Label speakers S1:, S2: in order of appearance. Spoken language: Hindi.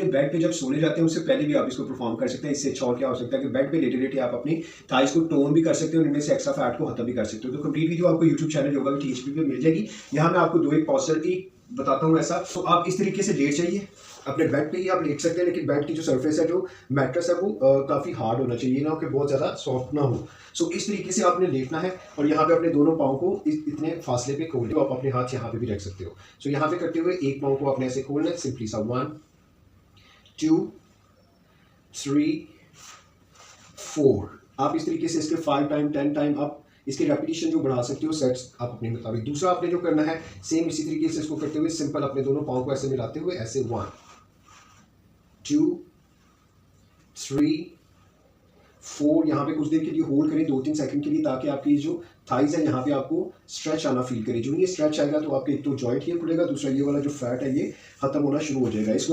S1: बेड पे जब सोने जाते हैं उससे पहले भी आप इसको परफॉर्म कर सकते हैं। इससे अच्छा और क्या हो सकता है कि बेड पे लेटे-लेटे आप अपनी थाइज़ को टोन भी कर सकते हो और इनमें से एक्स्ट्रा फैट को खत्म भी कर सकते हो। तो कंप्लीट वीडियो आपको यूट्यूब चैनल योगा विद टीएचपी पे मिल जाएगी। यहाँ मैं आपको 2 एक पोस्चर की बताता हूँ ऐसा। तो आप इस तरीके से लेट जाइए, अपने बेड पे ही आप लेट सकते हैं, लेकिन बेड की जो सरफेस है, जो मैट्रेस है, वो काफ़ी हार्ड होना चाहिए, ना कि बहुत ज़्यादा सॉफ्ट ना हो। सो इस तरीके से आपने लेटना है और यहाँ पे अपने दोनों पाँव को इतने फासले पे खोल लो। आप अपने हाथ यहाँ पे भी रख सकते हो। सो यहाँ पे करते हुए एक पाँव को आपने ऐसे खोलना है, सिंपली सा 1 2 3 4। आप इस तरीके से इसके 5 टाइम 10 टाइम आप इसके रेपिटेशन जो बढ़ा सकते हो, सेट्स आप अपने मुताबिक। दूसरा आपने जो करना है, सेम इसी तरीके से इसको करते हुए सिंपल अपने दोनों पाँव को ऐसे मिलाते हुए ऐसे 1 2 3 4। यहाँ पे कुछ देर के लिए होल्ड करें, 2-3 सेकंड के लिए, ताकि आपकी जो थाइज है यहाँ पे आपको स्ट्रेच आना फील करे। जो ये स्ट्रेच आएगा तो आपके एक तो जॉइंट ये खुलेगा, दूसरा ये वाला जो फैट है ये खत्म होना शुरू हो जाएगा। इसको